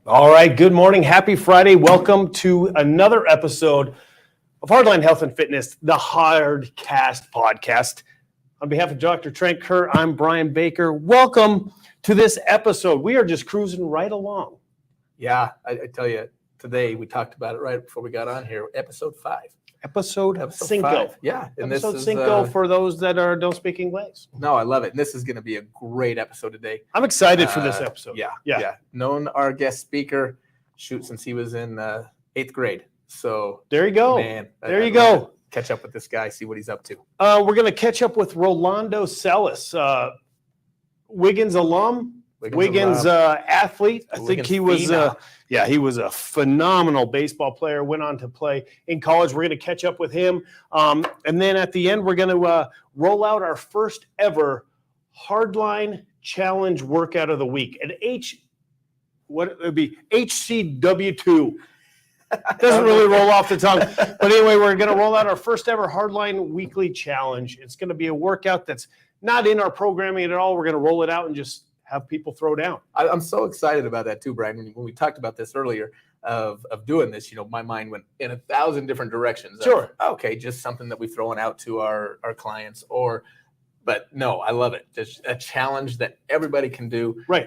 All right, good morning. Happy Friday. Welcome to another episode of Hardline Health and Fitness, the Hardcast podcast. On behalf of Dr. Trent Kerr, I'm Brian Baker. Welcome to this episode. We are just cruising right along. Yeah, I tell you, today we talked about it right before we got on here, episode 5. Episode Cinco. 5. Yeah. And episode this is, Cinco for those that don't speak English. No, I love it. And this is going to be a great episode today. I'm excited for this episode. Yeah. Known our guest speaker, since he was in 8th grade. So there you go. Man, there you go. Catch up with this guy, see what he's up to. We're going to catch up with Rolando Celis, Wiggins alum. Wiggins athlete. I think he was he was a phenomenal baseball player, went on to play in college. We're going to catch up with him. And then at the end, we're going to roll out our first ever Hardline Challenge workout of the week. An HCW2. Doesn't really roll off the tongue. But anyway, we're going to roll out our first ever Hardline Weekly Challenge. It's going to be a workout that's not in our programming at all. We're going to roll it out and just have people throw down. I'm so excited about that too, Brian. When we talked about this earlier of doing this, my mind went in 1,000 different directions. Sure. Okay, just something that we're throwing out to our clients but no, I love it. Just a challenge that everybody can do. Right.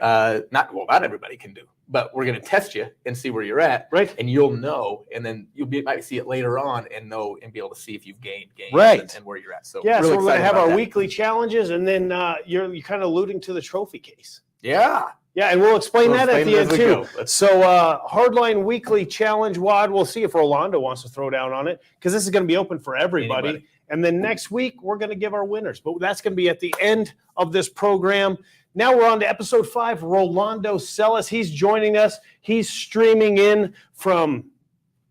Not everybody can do, but we're going to test you and see where you're at. Right. And you'll know, and then might see it later on and know and be able to see if you've gained right. and where you're at. So yeah, really so we're going to have our that. weekly challenges, and then you're kind of alluding to the trophy case. Yeah. Yeah, and we'll explain that at the end too. So Hardline Weekly Challenge WOD, we'll see if Rolando wants to throw down on it, because this is going to be open for everybody. Anybody. And then next week, we're going to give our winners. But that's going to be at the end of this program. Now we're on to episode 5, Rolando Celis. He's joining us. He's streaming in from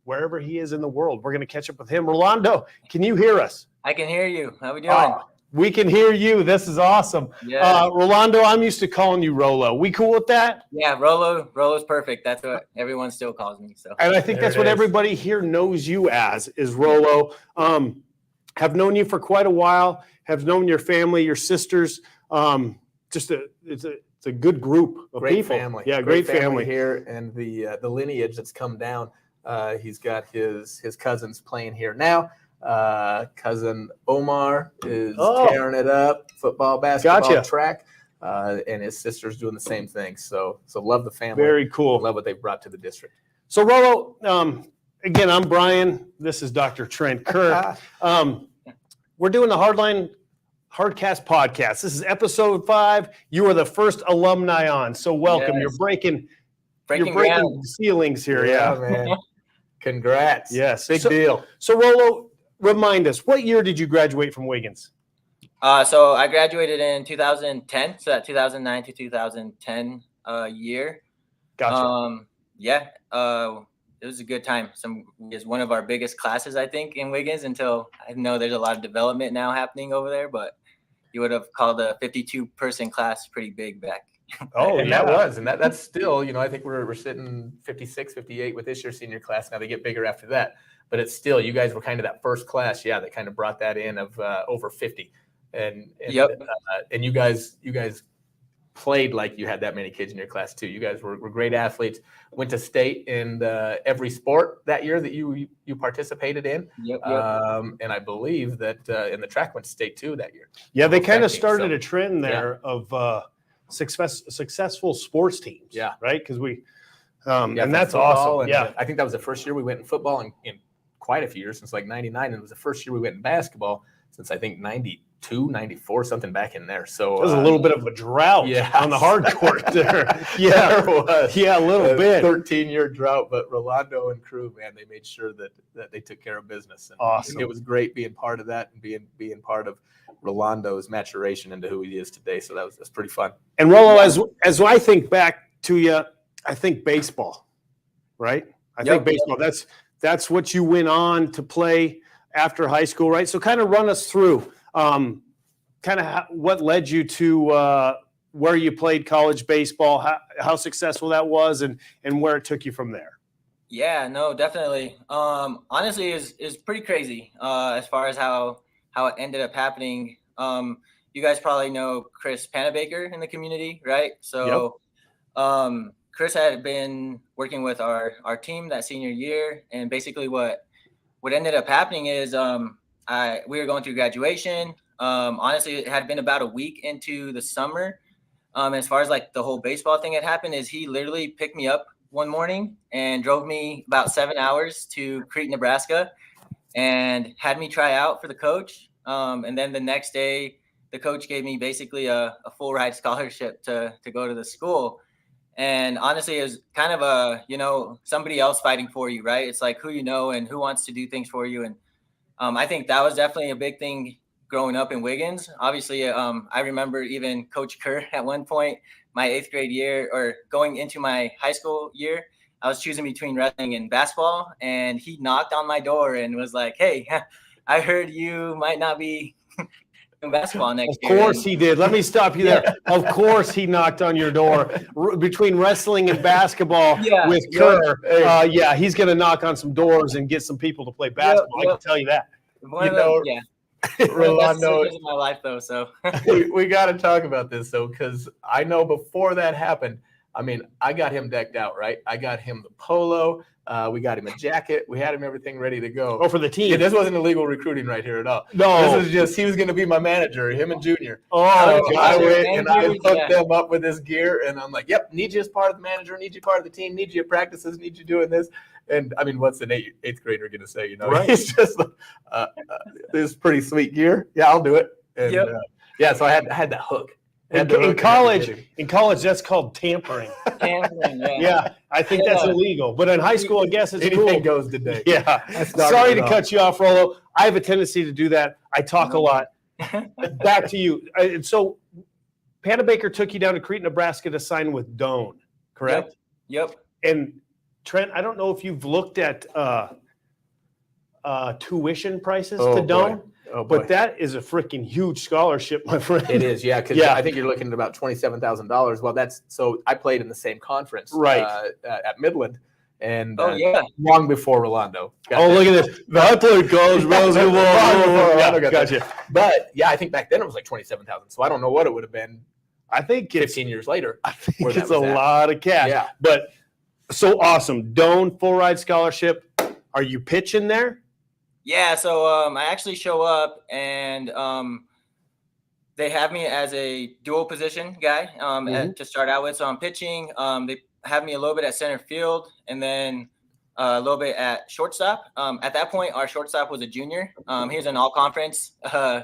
wherever he is in the world. We're going to catch up with him. Rolando, can you hear us? I can hear you. How are we doing? We can hear you. This is awesome. Yeah. Rolando, I'm used to calling you Rolo. We cool with that? Yeah, Rolo's perfect. That's what everyone still calls me. So. And I think that's what everybody here knows you as, is Rolo. Have known you for quite a while. Have known your family, your sisters. It's a good group of great people. Family. Yeah, great family here, and the lineage that's come down. He's got his cousins playing here now. Cousin Omar is tearing it up, football, basketball, track, and his sister's doing the same thing. So love the family. Very cool. Love what they've brought to the district. So Rolo, again, I'm Brian. This is Dr. Trent Kerr. We're doing the Hardcast podcast. This is episode 5. You are the first alumni on, so welcome. Yes. You're breaking ground. ceilings here. Yeah, man. Congrats. Yes, big deal. So Rolo, remind us, what year did you graduate from Wiggins? So I graduated in 2010. So that 2009 to 2010 year. Gotcha. It was a good time. It's one of our biggest classes, I think, in Wiggins, until I know there's a lot of development now happening over there, but you would have called a 52-person class pretty big back. That's still, I think we're sitting 56, 58 with this year's senior class. Now they get bigger after that, but it's still, you guys were kind of that first class, that kind of brought that in of over 50, and you guys played like you had that many kids in your class too. You guys were great athletes. Went to state in every sport that year that you participated in. Yep. And I believe that in the track went to state too that year. Yeah, they kind of started a trend there of successful sports teams. Yeah. Right. Because and that's awesome. And I think that was the first year we went in football in quite a few years, since like 99. And it was the first year we went in basketball since I think 92, 94, something back in there. So it was a little bit of a drought on the hard court there. There was. Yeah, a little bit. 13-year drought, but Rolando and crew, man, they made sure that they took care of business. And awesome. It was great being part of that and being part of Rolando's maturation into who he is today. So that's pretty fun. And Rolo, as I think back to you, I think baseball, right? I think baseball. That's what you went on to play after high school, right? So kind of run us through what led you to where you played college baseball, how successful that was, and where it took you from there. Yeah, no, definitely. Honestly, is pretty crazy as far as how it ended up happening. You guys probably know Chris Panabaker in the community, right? So Chris had been working with our team that senior year, and basically what ended up happening is we were going through graduation. Honestly, it had been about a week into the summer. As far as like the whole baseball thing had happened, is he literally picked me up one morning and drove me about 7 hours to Crete, Nebraska, and had me try out for the coach. And then the next day, the coach gave me basically a full ride scholarship to go to the school. And honestly, it was kind of somebody else fighting for you, right? It's like who you know and who wants to do things for you. And I think that was definitely a big thing growing up in Wiggins. Obviously, I remember even Coach Kerr at one point, my 8th grade year or going into my high school year, I was choosing between wrestling and basketball. And he knocked on my door and was like, "Hey, I heard you might not be basketball next year." Of course he did. Let me stop you there. Of course he knocked on your door. Between wrestling and basketball with Kerr, he's going to knock on some doors and get some people to play basketball. I can tell you that. Rolando, in my life though, so we got to talk about this though, because I know before that happened, I mean, I got him decked out, right? I got him the polo. We got him a jacket. We had him everything ready to go. Oh, for the team. Yeah, this wasn't illegal recruiting right here at all. No. This is just, he was going to be my manager, him and Junior. Oh, so I went and I hooked them up with this gear, and I'm like, yep, need you as part of the manager, need you part of the team, need you at practices, need you doing this. And I mean, what's an eighth grader going to say? You know, right. He's just like, this pretty sweet gear. Yeah, I'll do it. And so I had that hook. In college, that's called tampering. Yeah, I think that's illegal. But in high school, I guess it's anything cool. goes today. Yeah. Sorry to cut you off, Rolo. I have a tendency to do that. I talk a lot. Back to you. So, Panabaker took you down to Crete, Nebraska to sign with Doane, correct? Yep. And Trent, I don't know if you've looked at tuition prices to Doane. Oh, but that is a freaking huge scholarship, my friend. It is, yeah, because I think you're looking at about $27,000. Well, so I played in the same conference, at Midland, and long before Rolando. Look at this! I played college basketball. Gotcha. But yeah, I think back then it was like $27,000. So I don't know what it would have been. I think 15 years later. I think it's a lot of cash. Yeah, but so awesome. Doane full ride scholarship. Are you pitching there? Yeah, so I actually show up and they have me as a dual position guy to start out with. So I'm pitching. They have me a little bit at center field and then a little bit at shortstop. At that point, our shortstop was a junior. He was an all-conference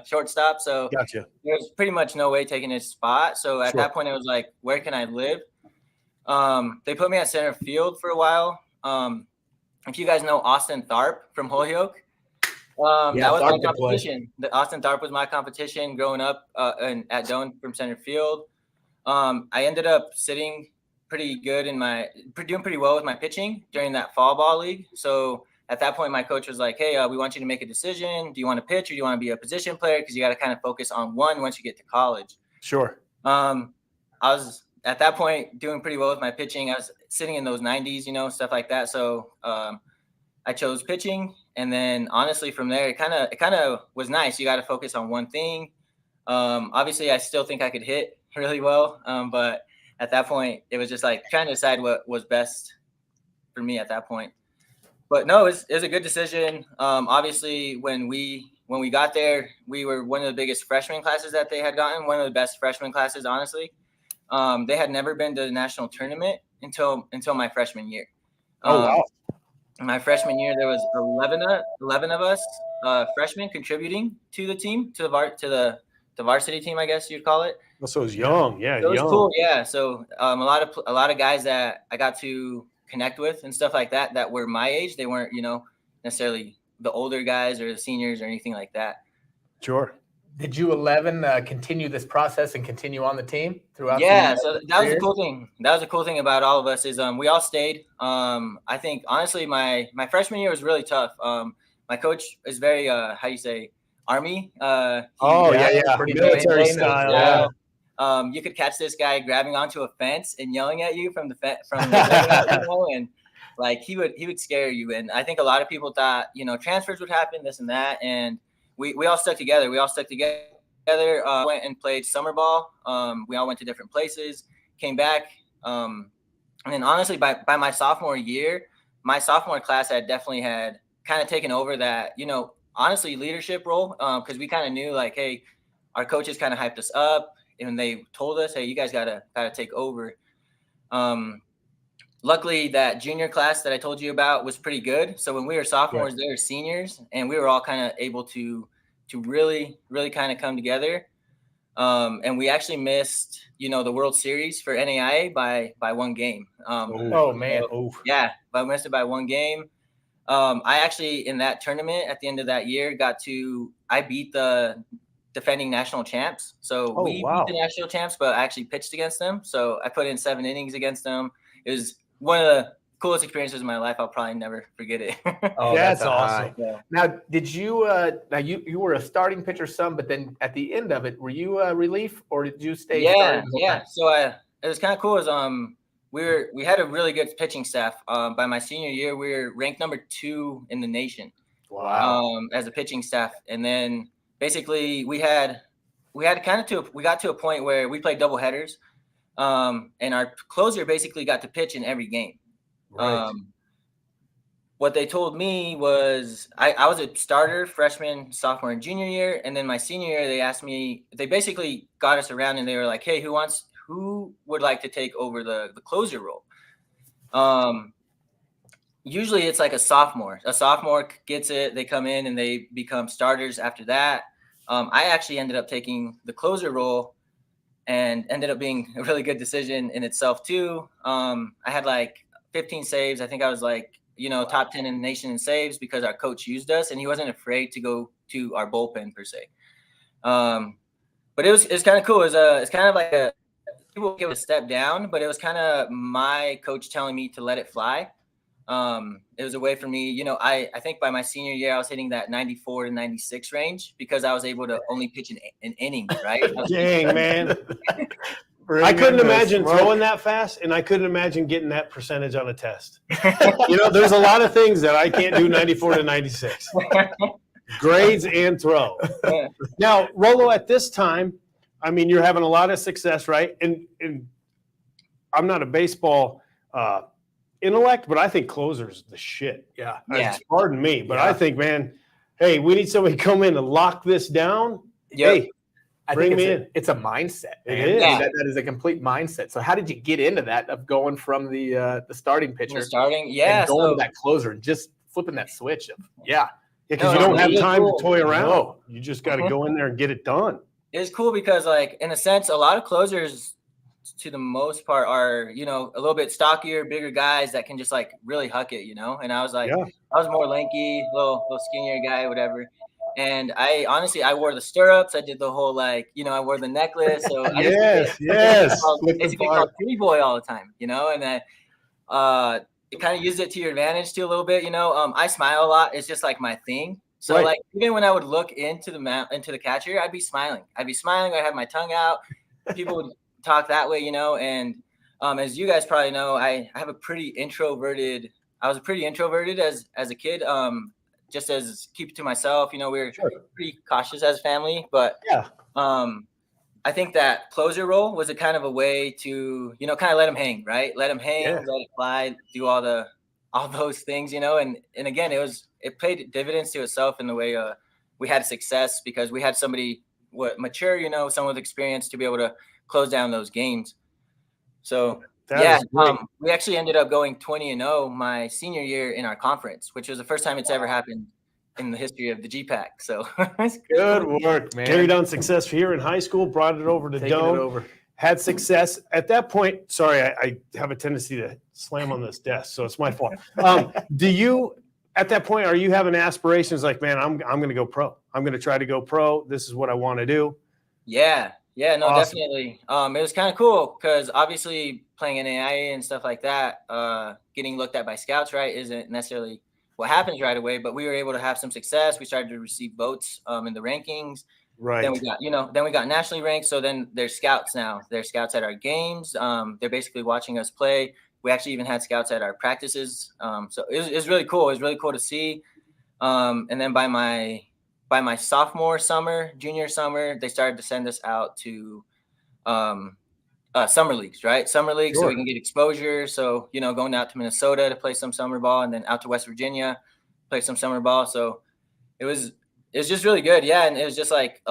shortstop. So there's pretty much no way taking his spot. So at that point, it was like, where can I live? They put me at center field for a while. If you guys know Austin Tharp from Holyoke, that was my competition. Austin Tharp was my competition growing up at Doane from center field. I ended up sitting pretty good doing pretty well with my pitching during that fall ball league. So at that point, my coach was like, "Hey, we want you to make a decision. Do you want to pitch or do you want to be a position player? Because you got to kind of focus on one once you get to college." Sure. I was at that point doing pretty well with my pitching. I was sitting in those 90s, stuff like that. So I chose pitching. And then honestly, from there, it kind of was nice. You got to focus on one thing. Obviously, I still think I could hit really well. But at that point, it was just like trying to decide what was best for me at that point. But no, it was a good decision. Obviously, when we got there, we were one of the biggest freshman classes that they had gotten, one of the best freshman classes, honestly. They had never been to the national tournament until my freshman year. Oh, wow. My freshman year, there was 11 of us freshmen contributing to the team, to the varsity team, I guess you'd call it. So it was young, yeah. So it was cool, yeah. So a lot of guys that I got to connect with and stuff like that were my age. They weren't, necessarily the older guys or the seniors or anything like that. Sure. Did you 11 continue this process and continue on the team throughout? Yeah, so that was the cool thing. That was the cool thing about all of us is we all stayed. I think honestly, my freshman year was really tough. My coach is very how do you say Army? Pretty military style. Yeah. You could catch this guy grabbing onto a fence and yelling at you from the and like he would scare you. And I think a lot of people thought transfers would happen, this and that, and we all stuck together. Went and played summer ball. We all went to different places, came back. And then honestly, by my sophomore year, my sophomore class had definitely had kind of taken over that, honestly, leadership role. Because we kind of knew like, hey, our coaches kind of hyped us up and they told us, hey, you guys gotta take over. Luckily, that junior class that I told you about was pretty good. So when we were sophomores, they were seniors, and we were all kind of able to really, really kind of come together. And we actually missed, the World Series for NAIA by one game. Oh man! Yeah, but we missed it by one game. I actually, in that tournament at the end of that year, I beat the defending national champs. So we beat the national champs, but I actually pitched against them. So I put in 7 innings against them. It was one of the coolest experiences of my life. I'll probably never forget it. Oh, that's awesome. Yeah. Now, did you you were a starting pitcher some, but then at the end of it, were you a relief or did you stay? Yeah. So it was kind of cool. We had a really good pitching staff. By my senior year, we were ranked number 2 in the nation. Wow. As a pitching staff, and then basically we got to a point where we played double headers. And our closer basically got to pitch in every game. Right. What they told me was I was a starter freshman, sophomore, and junior year. And then my senior year, they basically got us around and they were like, hey, who would like to take over the closer role? Usually it's like a sophomore. A sophomore gets it. They come in and they become starters after that. I actually ended up taking the closer role and ended up being a really good decision in itself too. I had like 15 saves. I think I was like, top 10 in the nation in saves because our coach used us and he wasn't afraid to go to our bullpen per se. But it's kind of cool. It's kind of like people give a step down, but it was kind of my coach telling me to let it fly. It was a way for me, I think by my senior year, I was hitting that 94 to 96 range because I was able to only pitch an inning, right? Dang, man. I couldn't imagine throwing that fast, and I couldn't imagine getting that percentage on a test. There's a lot of things that I can't do 94 to 96. Grades and throw. Now, Rolo, at this time, I mean, you're having a lot of success, right? And I'm not a baseball intellect, but I think closers the shit. Yeah. Pardon me, but I think, man, hey, we need somebody to come in and lock this down. Yep. Hey, bring me in. It's a mindset. It is. That is a complete mindset. So how did you get into that of going from the starting pitcher, and going to that closer and just flipping that switch of because you don't have time to toy around. No. You just got to go in there and get it done. It's cool because, like, in a sense, a lot of closers, to the most part, are a little bit stockier, bigger guys that can just like really huck it, And I was like, I was more lanky, little skinnier guy, whatever. And I wore the stirrups. I did the whole I wore the necklace. So I basically called pretty boy all the time, And then it kind of used it to your advantage too a little bit, I smile a lot. It's just like my thing. So like even when I would look into the catcher, I'd be smiling. I'd have my tongue out. People would talk that way, and as you guys probably know, I was pretty introverted as a kid, just as keep it to myself, we were pretty cautious as a family, but I think that closer role was a kind of a way to kind of let them hang, right? Let them hang, let it fly, do all those things, and again, it paid dividends to itself in the way we had success because we had somebody mature, someone with experience to be able to close down those games. So we actually ended up going 20-0 my senior year in our conference, which was the first time it's ever happened in the history of the GPAC. So good work, man. Carried on success here in high school, brought it over to Dome, had success. At that point, sorry, I have a tendency to slam on this desk, so it's my fault. Do you, at that point, are you having aspirations like, man, I'm going to go pro. I'm going to try to go pro. This is what I want to do. Yeah, no, awesome. Definitely. It was kind of cool because obviously playing in NAIA and stuff like that, getting looked at by scouts, right, isn't necessarily what happens right away. But we were able to have some success. We started to receive votes in the rankings. Right. Then we got nationally ranked. So then there's scouts now. There's scouts at our games. They're basically watching us play. We actually even had scouts at our practices. So it was really cool. It was really cool to see. And then by my sophomore summer, junior summer, they started to send us out to summer leagues, right? Summer leagues, so Sure. we can get exposure. So, going out to Minnesota to play some summer ball, and then out to West Virginia, play some summer ball. So it was just really good. Yeah. And it was just like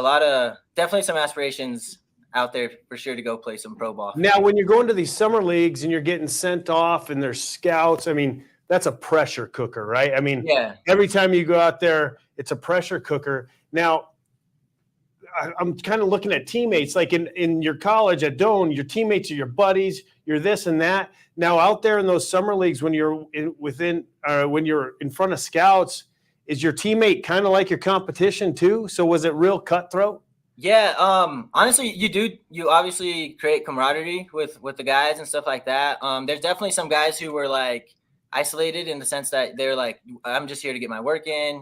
definitely some aspirations out there for sure to go play some pro ball. Now, when you're going to these summer leagues and you're getting sent off and there's scouts, I mean, that's a pressure cooker, right? I mean, every time you go out there, it's a pressure cooker. Now, I'm kind of looking at teammates, like in your college at Doane, your teammates are your buddies, you're this and that. Now, out there in those summer leagues, when you're when you're in front of scouts, is your teammate kind of like your competition too? So was it real cutthroat? Yeah. Honestly, you obviously create camaraderie with the guys and stuff like that. There's definitely some guys who were like isolated in the sense that they're like, I'm just here to get my work in,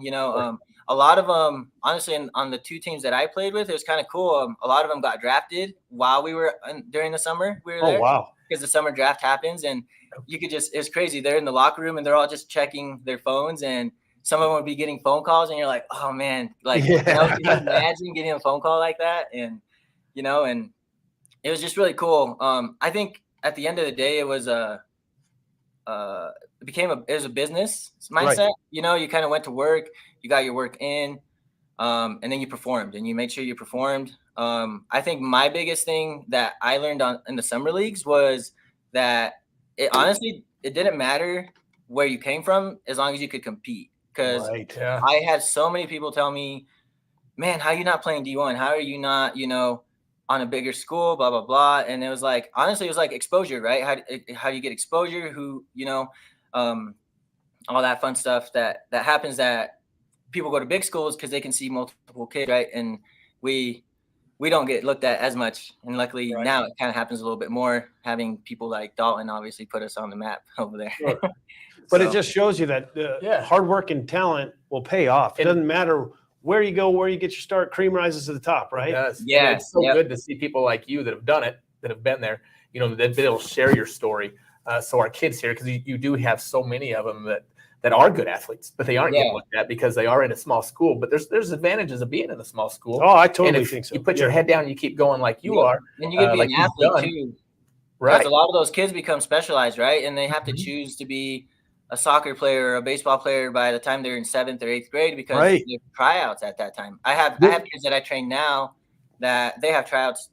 a lot of them, honestly, on the 2 teams that I played with, it was kind of cool. A lot of them got drafted while we were during the summer. We were there. Oh, wow. Because the summer draft happens, and you could it's crazy. They're in the locker room and they're all just checking their phones, and some of them would be getting phone calls, and you're like, oh man, like, can you imagine getting a phone call like that? And, and it was just really cool. I think at the end of the day, it was a business mindset. Right. You kind of went to work, you got your work in, and then you performed, and you made sure you performed. I think my biggest thing that I learned in the summer leagues was that it didn't matter where you came from as long as you could compete. Because I had so many people tell me, man, how are you not playing D1? How are you not, on a bigger school, blah, blah, blah. And it was like, honestly, it was like exposure, right? How do you get exposure? All that fun stuff that happens, that people go to big schools because they can see multiple kids, right? And we don't get looked at as much. And luckily now it kind of happens a little bit more, having people like Dalton obviously put us on the map over there. Sure. But it just shows you that hard work and talent will pay off. It doesn't matter where you go, where you get your start, cream rises to the top, right? It does. Yeah. And it's so good to see people like you that have done it, that have been there, that they'll share your story. So our kids here, because you do have so many of them that are good athletes, but they aren't getting looked at because they are in a small school. But there's advantages of being in a small school. Oh, I totally think so. You put your head down and you keep going like you are. And you can be like an athlete too. Right. Because a lot of those kids become specialized, right? And they have to choose to be a soccer player or a baseball player by the time they're in 7th or 8th grade, because they have tryouts at that time. I have kids that I train now that they have tryouts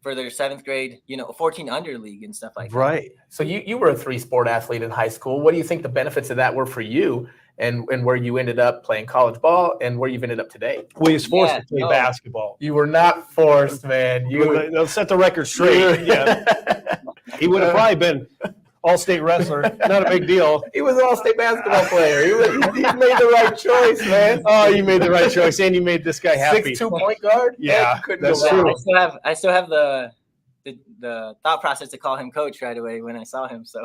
for their 7th grade, 14 under league and stuff like that. Right. So you were a 3-sport athlete in high school. What do you think the benefits of that were for you, and where you ended up playing college ball and where you've ended up today? Well, you was forced to play basketball. You were not forced, man. They'll set the record straight. He would have probably been all-state wrestler. Not a big deal. He was an all-state basketball player. He made the right choice, man. Oh, you made the right choice, and you made this guy happy. 6'2" point guard? Yeah, that's true. I still have the thought process to call him coach right away when I saw him. So.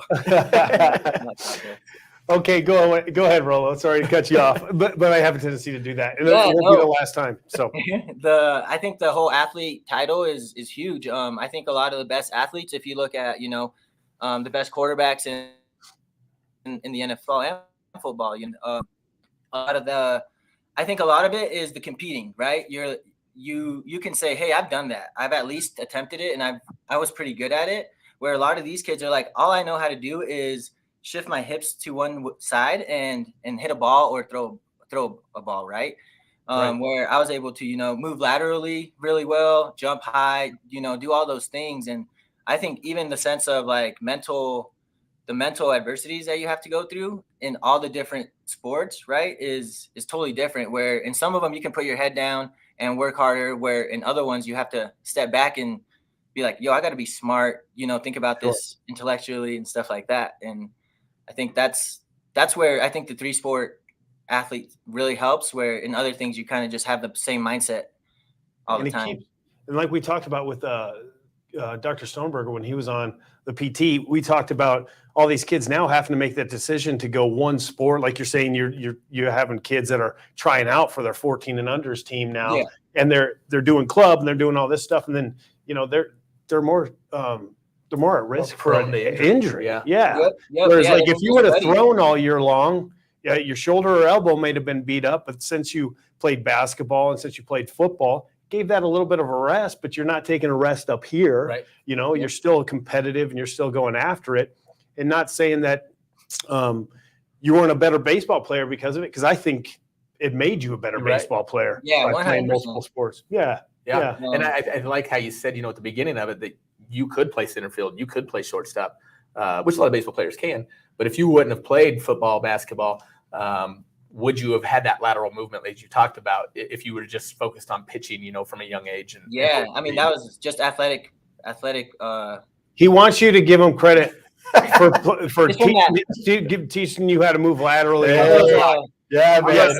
Okay, go ahead, Rolo. Sorry to cut you off, but I have a tendency to do that. It won't be the last time. So I think the whole athlete title is huge. I think a lot of the best athletes, if you look at the best quarterbacks in the NFL and football, I think a lot of it is the competing, right? You can say, hey, I've done that. I've at least attempted it, and I was pretty good at it. Where a lot of these kids are like, all I know how to do is shift my hips to one side and hit a ball or throw a ball, right? Where I was able to, move laterally really well, jump high, do all those things. And I think even the sense of like the mental adversities that you have to go through in all the different sports, right, is totally different. Where in some of them you can put your head down and work harder, where in other ones you have to step back and be like, yo, I got to be smart, think about this intellectually and stuff like that. And I think that's where I think the 3-sport athlete really helps, where in other things you kind of just have the same mindset all the time. And like we talked about with Dr. Stoneberger when he was on the PT, we talked about all these kids now having to make that decision to go one sport. Like you're saying, you're having kids that are trying out for their 14 and unders team now, and they're doing club and they're doing all this stuff, and then they're more at risk for an injury. Yeah. Yep. Whereas like if you would have thrown all year long, your shoulder or elbow may have been beat up, but since you played basketball and since you played football, gave that a little bit of a rest, but you're not taking a rest up here. Right. You know, you're still competitive and you're still going after it, and not saying that you weren't a better baseball player because of it, because I think it made you a better baseball player. Yeah, by playing 100%. multiple sports. Yeah. And I like how you said, at the beginning of it, that you could play center field, you could play shortstop, which a lot of baseball players can. But if you wouldn't have played football, basketball, would you have had that lateral movement that you talked about if you were just focused on pitching, from a young age? I mean, that was just athletic. He wants you to give him credit for teaching you how to move laterally. Yeah, man.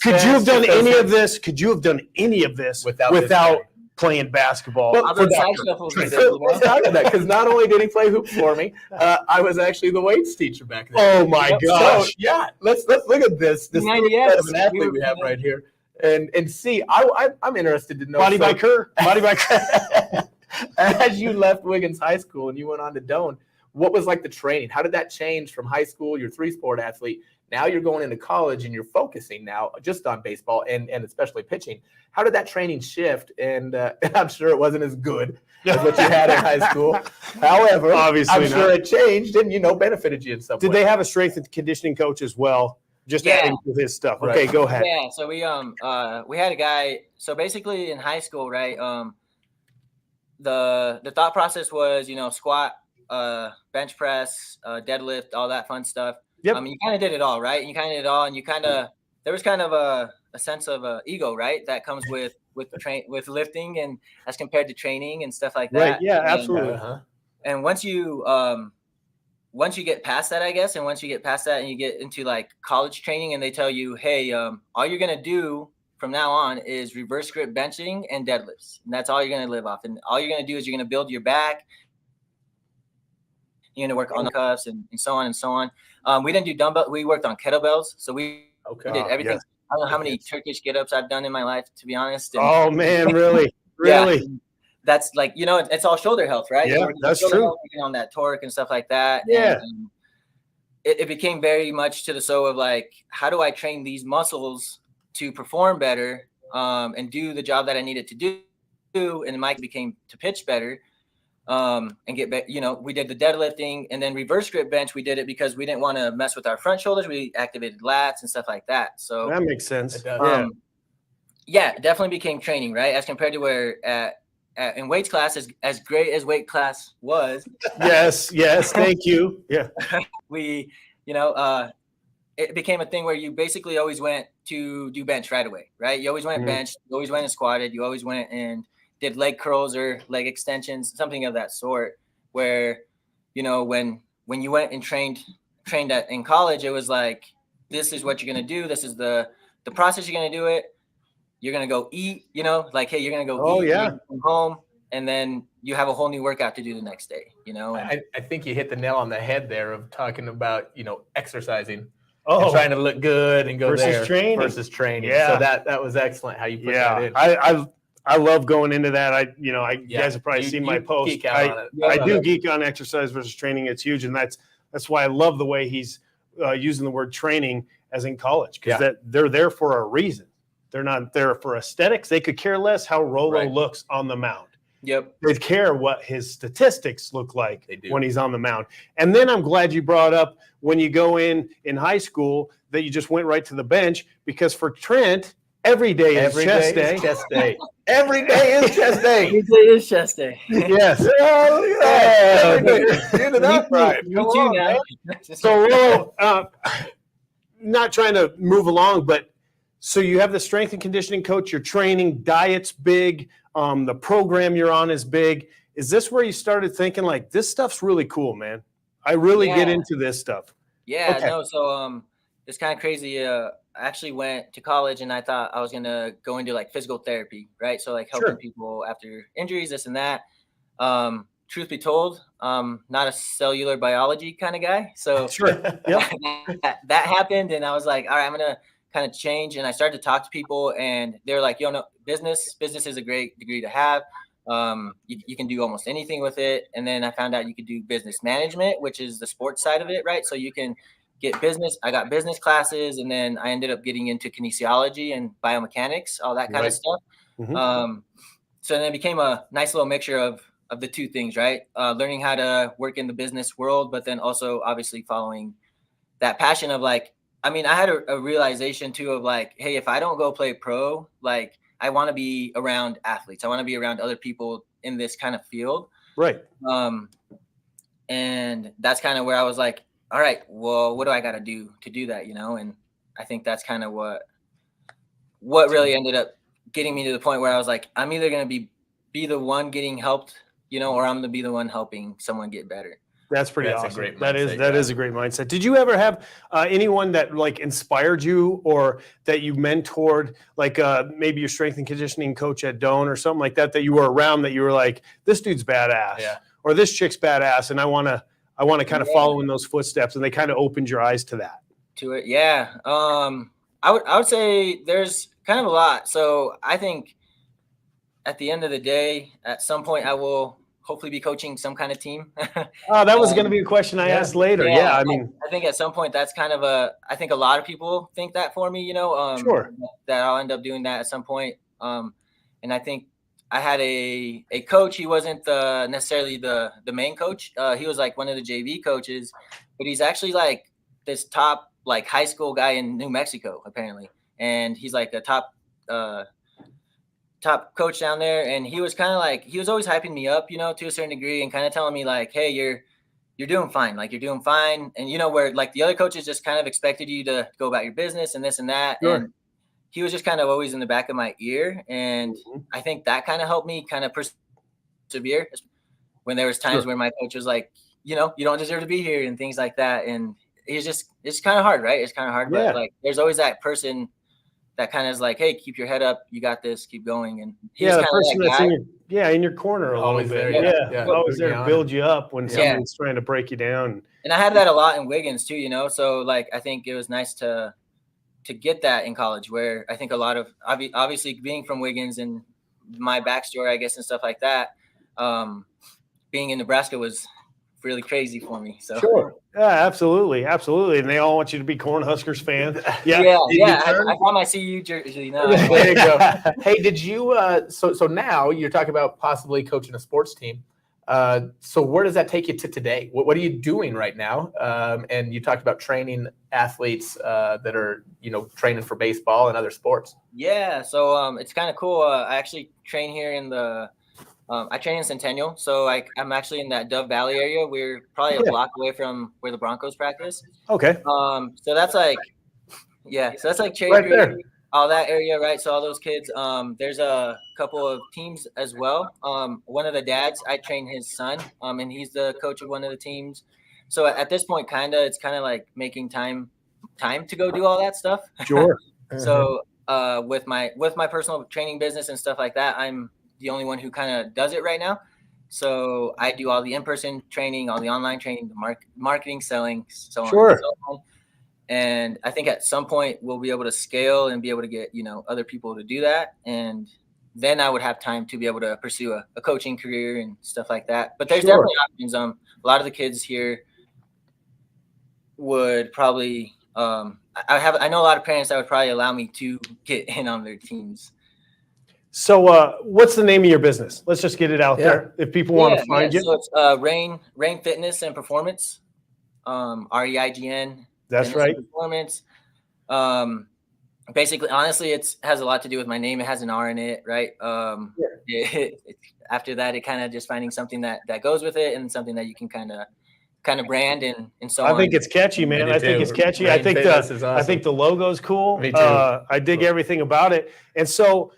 Could you have done any of this? Could you have done any of this without playing basketball? Let's talk about that, because not only did he play hoops for me, I was actually the weights teacher back then. Oh my gosh! So, let's look at this set of an athlete we have right here, and see. I'm interested to know. Body by Kerr. As you left Wiggins High School and you went on to Doane, what was like the training? How did that change from high school? You're a 3-sport athlete. Now you're going into college and you're focusing now just on baseball and especially pitching. How did that training shift? And I'm sure it wasn't as good as what you had in high school. However, obviously I'm sure it changed and, benefited you in some way. Did they have a strength and conditioning coach as well? Just adding to his stuff. Right. Okay, go ahead. Yeah, so we had a guy. So basically in high school, right, the thought process was, squat, bench press, deadlift, all that fun stuff. Yep. You kind of did it all, right? And you kind of did it all, and there was kind of a sense of ego, right? That comes with lifting and as compared to training and stuff like that. Right. Yeah, absolutely. And once you get past that, I guess, and once you get past that and you get into like college training and they tell you, hey, all you're going to do from now on is reverse grip benching and deadlifts. And that's all you're going to live off. And all you're going to do is you're going to build your back. You're going to work on the cuffs and so on and so on. We didn't do dumbbell. We worked on kettlebells. So we did everything. Yeah. I don't know how many Turkish get-ups I've done in my life, to be honest. And, oh, man, really? Really? Yeah, that's like, it's all shoulder health, right? Yeah, that's true. Health, on that torque and stuff like that. Yeah. And, it became very much to the so of like, how do I train these muscles to perform better and do the job that I needed to do? And Mike became to pitch better. And get back, we did the deadlifting and then reverse grip bench. We did it because we didn't want to mess with our front shoulders. We activated lats and stuff like that. So that makes sense. Yeah, it definitely became training, right? As compared to where in weights class, as great as weight class was. Yes. Thank you. Yeah. We, it became a thing where you basically always went to do bench right away, right? You always went bench, you always went and squatted, you always went and did leg curls or leg extensions, something of that sort, where, when you went and trained in college, it was like, this is what you're going to do. This is the process you're going to do it. You're going to go eat, like, hey, you're going to go eat from home. And then you have a whole new workout to do the next day, I think you hit the nail on the head there of talking about, exercising. And trying to look good and go versus training. Yeah. So that was excellent how you put that in. I love going into that. You guys have probably seen my post. I do geek on exercise versus training. It's huge. And that's why I love the way he's using the word training as in college, because they're there for a reason. They're not there for aesthetics. They could care less how Rolo looks on the mound. Yep. They care what his statistics look like when he's on the mound. And then I'm glad you brought up when you go in high school that you just went right to the bench, because for Trent, every day is chest day. Every day is chest day. Every day is chest day. Yes. Look at that. Into that, Brian. Me too, man. So, Rolo, not trying to move along, but so you have the strength and conditioning coach, your training, diet's big, the program you're on is big. Is this where you started thinking, like, this stuff's really cool, man? I really get into this stuff. Yeah, okay. No, so it's kind of crazy. I actually went to college and I thought I was going to go into like physical therapy, right? So like helping people after injuries, this and that. Truth be told, not a cellular biology kind of guy. So that happened. And I was like, all right, I'm going to kind of change. And I started to talk to people and they're like, no, business is a great degree to have. You can do almost anything with it. And then I found out you could do business management, which is the sports side of it, right? So you can get business. I got business classes, and then I ended up getting into kinesiology and biomechanics, all that kind of stuff. Mhm. So then it became a nice little mixture of the two things, right? Learning how to work in the business world, but then also obviously following that passion of like, I mean, I had a realization too of like, hey, if I don't go play pro, like I want to be around athletes. I want to be around other people in this kind of field. Right. And that's kind of where I was like, all right, well, what do I got to do that, you know? And I think that's kind of what really ended up getting me to the point where I was like, I'm either going to be the one getting helped, you know, or I'm going to be the one helping someone get better. That's pretty That's a awesome. great That mindset, is a great mindset. Did you ever have anyone that like inspired you or that you mentored, like maybe your strength and conditioning coach at Doan or something like that, that you were around that you were like, this dude's badass or this chick's badass, and I want to kind of follow in those footsteps, and they kind of opened your eyes to that. To it, yeah. I would say there's kind of a lot. So I think at the end of the day, at some point, I will hopefully be coaching some kind of team. Oh, that was going to be a question I asked later. Yeah, I mean, I think at some point that's kind of I think a lot of people think that for me, you know, sure, that I'll end up doing that at some point. And I think I had a coach. He wasn't necessarily the main coach. He was like one of the JV coaches, but he's actually like this top like high school guy in New Mexico apparently, and he's like a top coach down there. And he was kind of like, he was always hyping me up, you know, to a certain degree, and kind of telling me like, hey, you're doing fine. Like you're doing fine. And you know, where like the other coaches just kind of expected you to go about your business and this and that. Sure. And he was just kind of always in the back of my ear. And I think that kind of helped me kind of persevere when there was times where my coach was like, you know, you don't deserve to be here and things like that. And it's kind of hard, right? It's kind of hard, but like there's always that person that kind of is like, hey, keep your head up. You got this. Keep going. And the person that's in your corner a little bit. There, always there to build you up when someone's trying to break you down. And I had that a lot in Wiggins too, you know? So like, I think it was nice to get that in college, where I think a lot of, obviously being from Wiggins and my backstory, I guess, and stuff like that, being in Nebraska was really crazy for me. So sure. Yeah, absolutely. And they all want you to be Cornhuskers fans. Yeah. I got my CU jersey now. There you go. Hey, did you so now you're talking about possibly coaching a sports team. So where does that take you to today? What are you doing right now? And you talked about training athletes that are, you know, training for baseball and other sports. Yeah, so it's kind of cool. I actually train here in I train in Centennial, so I'm actually in that Dove Valley area. We're probably a block away from where the Broncos practice. Okay. So that's like, so that's like Cherry Right Creek, there. all that area, right? So all those kids. There's a couple of teams as well. One of the dads, I train his son, and he's the coach of one of the teams. So at this point, it's kind of like making time to go do all that stuff. Sure. So with my personal training business and stuff like that, I'm the only one who kind of does it right now. So I do all the in-person training, all the online training, the marketing, selling, so on and so on. And I think at some point we'll be able to scale and be able to get, you know, other people to do that. And then I would have time to be able to pursue a coaching career and stuff like that. But there's definitely options. A lot of the kids here would probably, I know a lot of parents that would probably allow me to get in on their teams. So what's the name of your business? Let's just get it out there if people want to find you. So it's Rain Fitness and Performance, REIGN. That's right. Performance. Basically, honestly, it has a lot to do with my name. It has an R in it, right? After that, it kind of just finding something that goes with it and something that you can kind of brand and so on. I think it's catchy, man. I think it's catchy. I think the logo's cool. Me too. I dig everything about it. And so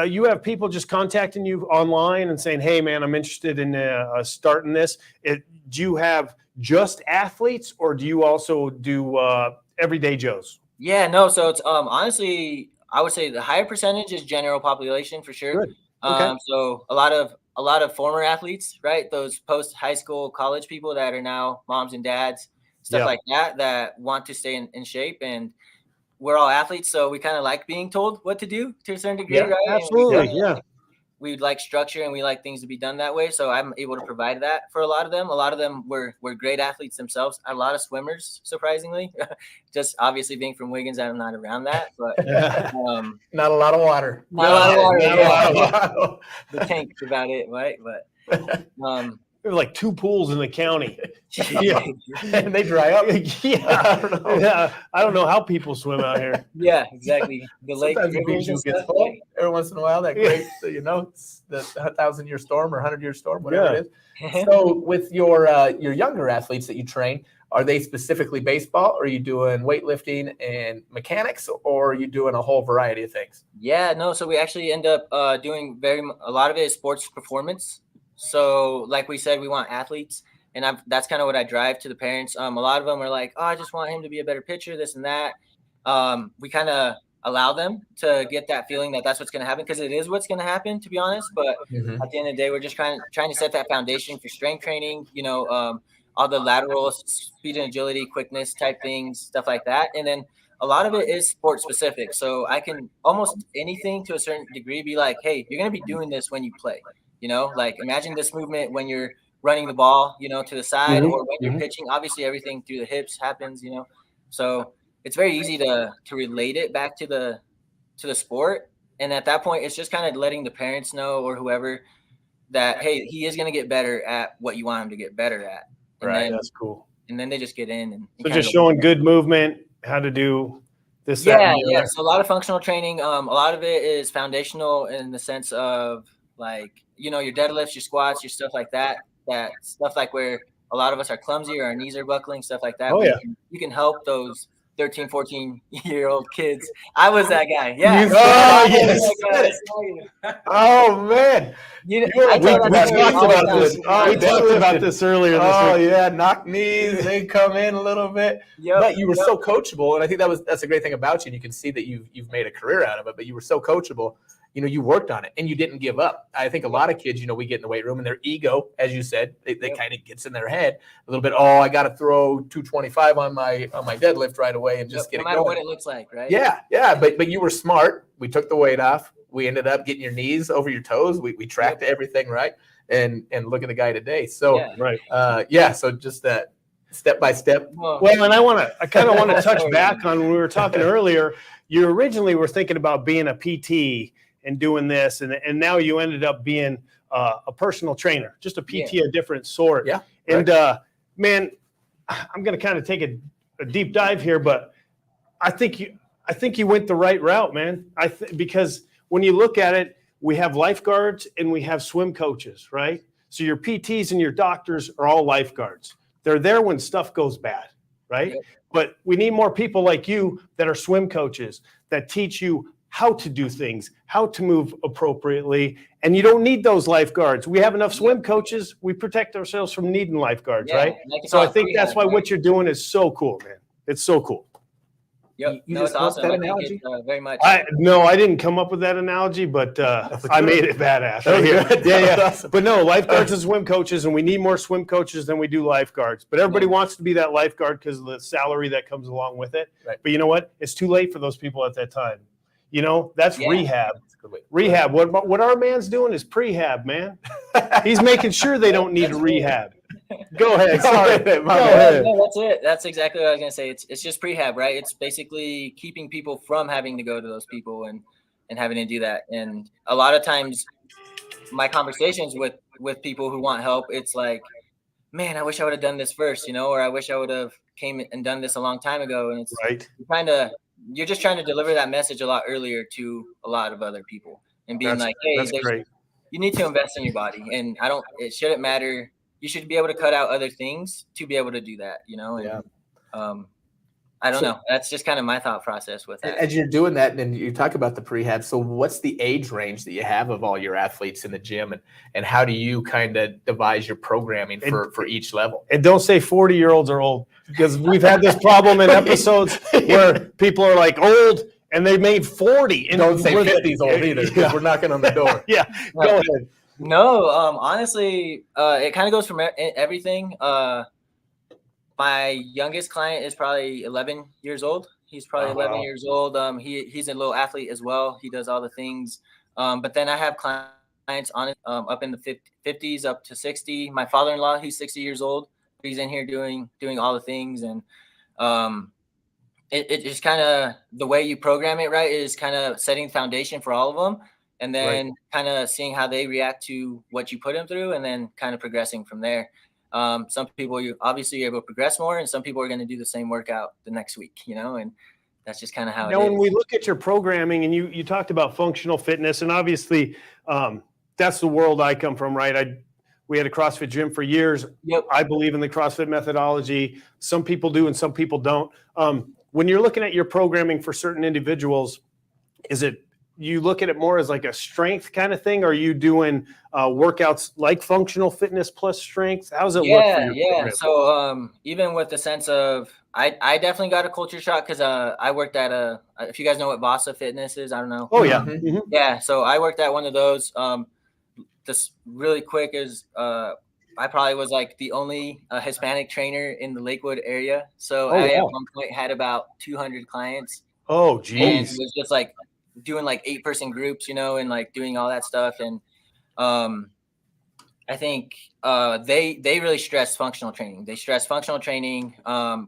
you have people just contacting you online and saying, hey, man, I'm interested in starting this. Do you have just athletes, or do you also do everyday Joes? Yeah, no. So it's honestly, I would say the higher percentage is general population for sure. Good. Okay. So a lot of former athletes, right? Those post high school, college people that are now moms and dads, stuff like that want to stay in shape. And we're all athletes, so we kind of like being told what to do to a certain degree, right? Absolutely, we like structure and we like things to be done that way. So I'm able to provide that for a lot of them. A lot of them were great athletes themselves. A lot of swimmers, surprisingly. Just obviously being from Wiggins, I'm not around that. But not a lot of water. Not a lot of water. Not a lot of water. The tank's about it, right? But there were like 2 pools in the county. Yeah. And they dry up. Yeah. I don't know how people swim out here. Yeah, exactly. The lake rivers and stuff. Every once in a while, that great, it's the 1,000-year storm or 100-year storm, whatever it is. So with your younger athletes that you train, are they specifically baseball, or are you doing weightlifting and mechanics, or are you doing a whole variety of things? Yeah, no. So we actually end up doing a lot of it is sports performance. So like we said, we want athletes, and that's kind of what I drive to the parents. A lot of them are like, oh, I just want him to be a better pitcher, this and that. We kind of allow them to get that feeling that that's what's going to happen, because it is what's going to happen, to be honest. But at the end of the day, we're just trying to set that foundation for strength training, all the lateral speed and agility, quickness type things, stuff like that. And then a lot of it is sport specific. So I can almost anything to a certain degree be like, hey, you're going to be doing this when you play. Like imagine this movement when you're running the ball, to the side, or when you're pitching. Obviously, everything through the hips happens, So it's very easy to relate it back to the sport. And at that point, it's just kind of letting the parents know, or whoever, that, hey, he is going to get better at what you want him to get better at. And right. That's cool. And then they just get in. And so just showing good movement, how to do this. Yeah. So a lot of functional training. A lot of it is foundational in the sense of like, your deadlifts, your squats, your stuff like that. That stuff like where a lot of us are clumsy or our knees are buckling, stuff like that. Oh, yeah. You can help those 13, 14-year-old kids. I was that guy. Yeah. Oh, man. We talked about this earlier this week. Oh, yeah. Knock knees. They come in a little bit. But you were so coachable. And I think that's a great thing about you. And you can see that you've made a career out of it. But you were so coachable. You worked on it and you didn't give up. I think a lot of kids, we get in the weight room and their ego, as you said, they kind of gets in their head a little bit. Oh, I got to throw 225 on my deadlift right away and just get it going. No matter what it looks like, right? Yeah. But you were smart. We took the weight off. We ended up getting your knees over your toes. We tracked everything right. And look at the guy today. So, so just that step by step. Well, and I kind of want to touch back on when we were talking earlier. You originally were thinking about being a PT and doing this, and now you ended up being a personal trainer, just a PT, a different sort. Yeah. And man, I'm going to kind of take a deep dive here, but I think you went the right route, man. Because when you look at it, we have lifeguards and we have swim coaches, right? So your PTs and your doctors are all lifeguards. They're there when stuff goes bad, right? Yep. But we need more people like you that are swim coaches that teach you how to do things, how to move appropriately. And you don't need those lifeguards. We have enough swim coaches. We protect ourselves from needing lifeguards, right? So I think that's why what you're doing is so cool, man. It's so cool. Yep. You just awesome. That analogy? Very much. I didn't come up with that analogy, but I made it badass. Right here. Yeah. Awesome. But no, lifeguards and swim coaches, and we need more swim coaches than we do lifeguards. But everybody wants to be that lifeguard because of the salary that comes along with it. Right. But you know what? It's too late for those people at that time. That's rehab. Rehab. What our man's doing is prehab, man. He's making sure they don't need a rehab. Go ahead. Sorry. No, that's it. That's exactly what I was going to say. It's just prehab, right? It's basically keeping people from having to go to those people and having to do that. And a lot of times my conversations with people who want help, it's like, man, I wish I would have done this first, or I wish I would have came and done this a long time ago. And it's right. You're just trying to deliver that message a lot earlier to a lot of other people and being like, hey, you need to invest in your body. And it shouldn't matter. You should be able to cut out other things to be able to do that, And, I don't know. That's just kind of my thought process with that. As you're doing that, and you talk about the prehab, so what's the age range that you have of all your athletes in the gym, and how do you kind of devise your programming for each level? And don't say 40-year-olds are old, because we've had this problem in episodes where people are like old and they made 40. And don't say 50's old either, because we're knocking on the door. Go ahead. No, honestly, it kind of goes from everything. My youngest client is probably 11 years old. He's probably 11 years old. He's a little athlete as well. He does all the things. But then I have clients clients on up in the 50s up to 60. My father-in-law, he's 60 years old. He's in here doing all the things, and it just kind of the way you program it right is kind of setting the foundation for all of them, and then kind of seeing how they react to what you put them through, and then kind of progressing from there. Some people you obviously you're able to progress more, and some people are going to do the same workout the next week, and that's just kind of how it is. When we look at your programming, and you talked about functional fitness, and obviously that's the world I come from, right? We had a CrossFit gym for years. Yep. I believe in the CrossFit methodology. Some people do and some people don't. When you're looking at your programming for certain individuals, is it you look at it more as like a strength kind of thing? Or are you doing workouts like functional fitness plus strength? How does it work for you? Yeah. So even with the sense of, I definitely got a culture shock because I worked at if you guys know what Vasa Fitness is, I don't know. Oh, yeah. Mm-hmm. Yeah. So I worked at one of those. Just really quick is I probably was like the only Hispanic trainer in the Lakewood area. So I at one point had about 200 clients. Oh, geez. And it was just like doing like 8-person groups, and like doing all that stuff. And I think they really stress functional training. They stress functional training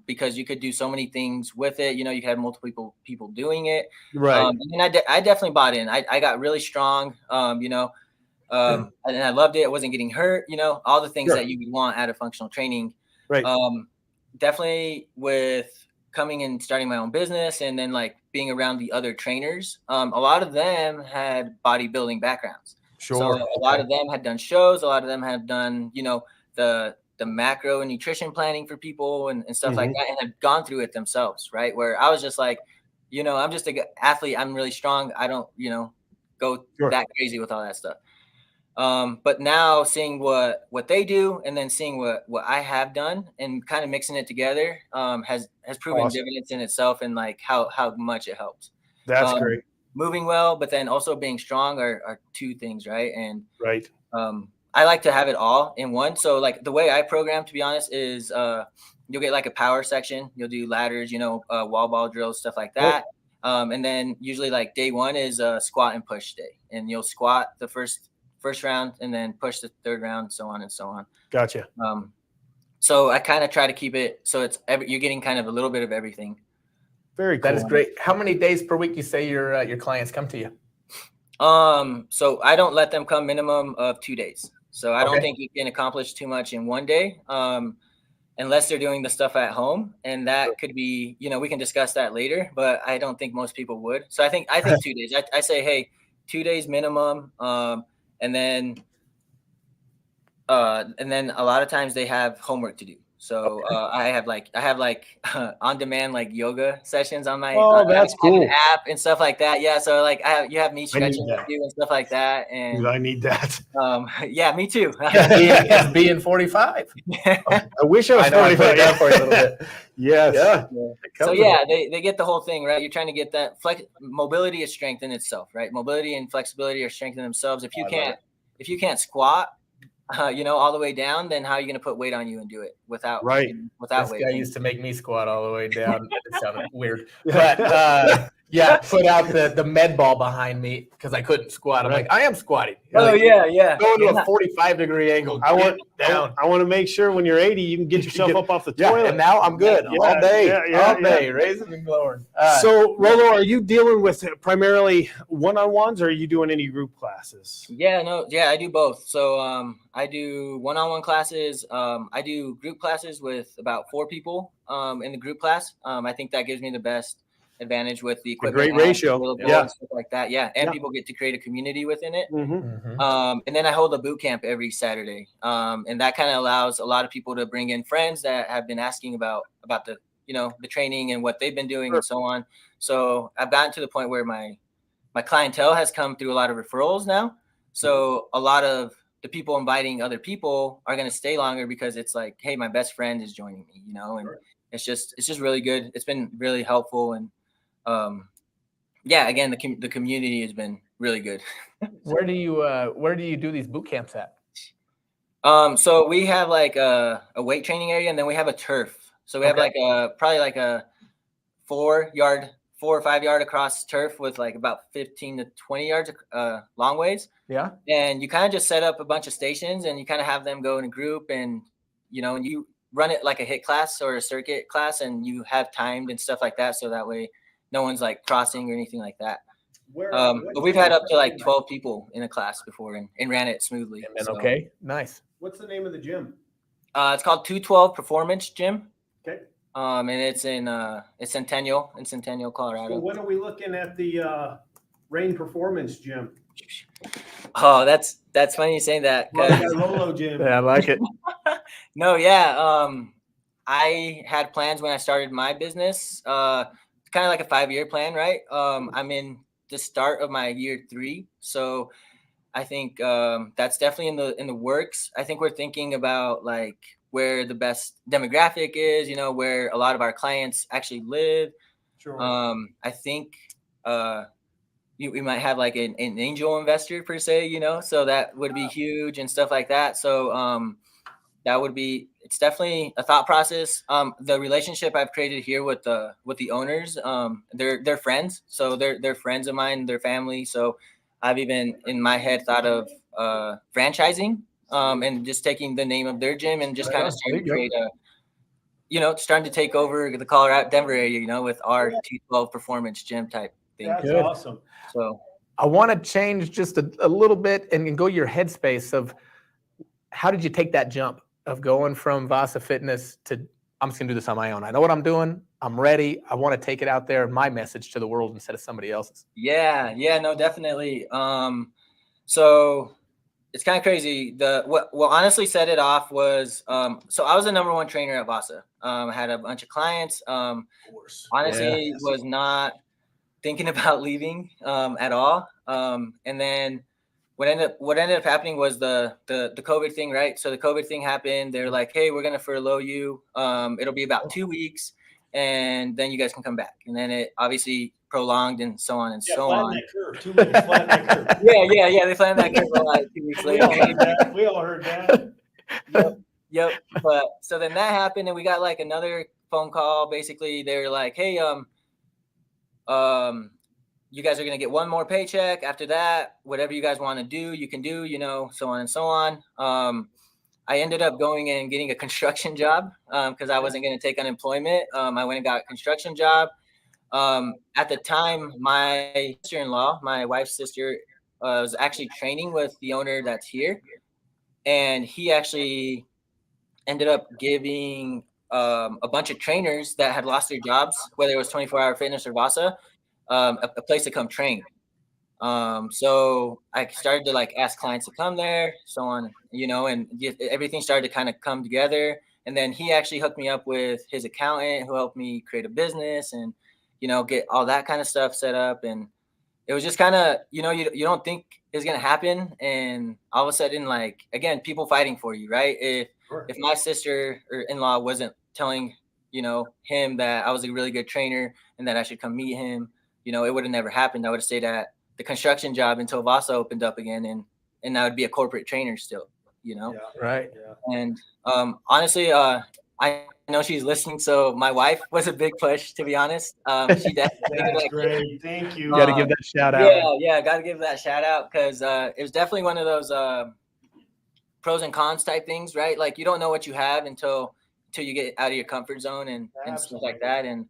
because you could do so many things with it. You could have multiple people doing it. Right. And I definitely bought in. I got really strong, and I loved it. I wasn't getting hurt, all the things that you would want out of functional training. Right. Definitely with coming and starting my own business and then like being around the other trainers, a lot of them had bodybuilding backgrounds. Sure. So a lot of them had done shows. A lot of them have done, the macro and nutrition planning for people and stuff like that, and have gone through it themselves. Right. Where I was just like, I'm just an athlete. I'm really strong. I don't, go that crazy with all that stuff. But now seeing what they do and then seeing what I have done and kind of mixing it together has proven dividends in itself, and like how much it helps. That's great. Moving well, but then also being strong are two things, right? And right. I like to have it all in one. So like the way I program, to be honest, is you'll get like a power section. You'll do ladders, wall ball drills, stuff like that. And then usually like day one is a squat and push day, and you'll squat the first round and then push the third round, so on and so on. Gotcha. So I kind of try to keep it so it's you're getting kind of a little bit of everything. Very cool. That is great. How many days per week you say your clients come to you? So I don't let them come minimum of 2 days. So I don't think you can accomplish too much in one day, unless they're doing the stuff at home, and that could be, we can discuss that later, but I don't think most people would. So I think 2 days. I say, hey, 2 days minimum. And then a lot of times they have homework to do. So I have like on demand like yoga sessions on my that's cool. an app and stuff like that. Yeah. So like you have me stretching with you and stuff like that. And dude, I need that. Yeah, me too. It's being 45. I wish I was 45 for a little bit. Yes. Yeah. So yeah, they get the whole thing, right? You're trying to get that mobility is strength in itself, right? Mobility and flexibility are strength in themselves. If you can't squat, all the way down, then how are you going to put weight on you and do it without weight? This guy used to make me squat all the way down. It sounded weird, but put out the med ball behind me because I couldn't squat. I'm like, I am squatting. Going to a 45-degree angle. I want to make sure when you're 80, you can get yourself up off the toilet. And now I'm good all day, raising and lowering. So, Rolo, are you dealing with primarily one-on-ones, or are you doing any group classes? I do both. So I do one-on-one classes. I do group classes with about 4 people in the group class. I think that gives me the best advantage with the equipment. A great ratio. And stuff like that. Yeah. And people get to create a community within it. And then I hold a boot camp every Saturday. And that kind of allows a lot of people to bring in friends that have been asking about the, the training and what they've been doing and so on. So I've gotten to the point where my clientele has come through a lot of referrals now. So a lot of the people inviting other people are going to stay longer because it's like, hey, my best friend is joining me, and it's just really good. It's been really helpful. And again, the community has been really good. Where do you do these boot camps at? So we have like a weight training area, and then we have a turf. So we have probably like a 4-yard 4 or 5 yard across turf with like about 15 to 20 yards long ways. Yeah. And you kind of just set up a bunch of stations and you kind of have them go in a group and, and you run it like a hit class or a circuit class and you have timed and stuff like that. So that way no one's like crossing or anything like that. But we've had up to like 12 people in a class before and ran it smoothly. And okay, nice. What's the name of the gym? It's called 212 Performance Gym. Okay. And it's in Centennial, Colorado. So when are we looking at the Rain Performance Gym? Oh, that's funny you saying that. Rolo gym. Yeah, I like it. No, yeah. I had plans when I started my business. Kind of like a 5-year plan, right? I'm in the start of my year 3, so I think that's definitely in the works. I think we're thinking about like where the best demographic is, where a lot of our clients actually live. Sure. I think we might have like an angel investor per se, so that would be huge and stuff like that. So that would be, it's definitely a thought process. The relationship I've created here with the owners, they're friends. So they're friends of mine, their family. So I've even in my head thought of franchising and just taking the name of their gym and just kind of starting to create starting to take over the Colorado, Denver area, with our 212 Performance Gym type thing. That's awesome. So I want to change just a little bit and go your headspace of how did you take that jump of going from Vasa Fitness to I'm just going to do this on my own. I know what I'm doing. I'm ready. I want to take it out there, my message to the world instead of somebody else's. Yeah, no, definitely. So it's kind of crazy. What honestly set it off was so I was the #1 trainer at Vasa. I had a bunch of clients. Honestly, was not thinking about leaving at all. And then what ended up happening was the COVID thing, right? So the COVID thing happened. They're like, hey, we're gonna furlough you. It'll be about 2 weeks, and then you guys can come back. And then it obviously prolonged and so on and so on. That curve. 2 weeks, flatten that curve. Yeah. They flattened that curve like 2 weeks later. We all heard that. Yep. But so then that happened, and we got like another phone call. Basically, they were like, hey, you guys are going to get one more paycheck. After that, whatever you guys want to do, you can do, so on and so on. I ended up going and getting a construction job because I wasn't going to take unemployment. I went and got a construction job. At the time, my sister-in-law, my wife's sister, was actually training with the owner that's here. And he actually ended up giving a bunch of trainers that had lost their jobs, whether it was 24-hour fitness or Vasa, a place to come train. So I started to like ask clients to come there, so on, and everything started to kind of come together. And then he actually hooked me up with his accountant who helped me create a business and, get all that kind of stuff set up. And it was just kind of, you don't think it's going to happen. And all of a sudden, like, again, people fighting for you, right? If my sister or in-law wasn't telling, him that I was a really good trainer and that I should come meet him, it would have never happened. I would have stayed at the construction job until Vasa opened up again, and I would be a corporate trainer still, Yeah, right. Yeah. And honestly, I know she's listening, so my wife was a big push, to be honest. She definitely That's great. Thank you. Got to give that shout out. Yeah, got to give that shout out because it was definitely one of those pros and cons type things, right? Like you don't know what you have until you get out of your comfort zone and stuff like that. And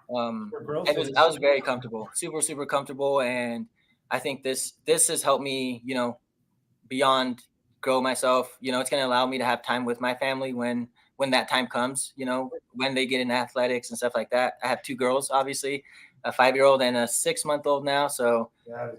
I was very comfortable, super, super comfortable. And I think this has helped me, beyond grow myself. It's going to allow me to have time with my family when that time comes, when they get in athletics and stuff like that. I have 2 girls, obviously, a 5-year-old and a 6-month-old now. So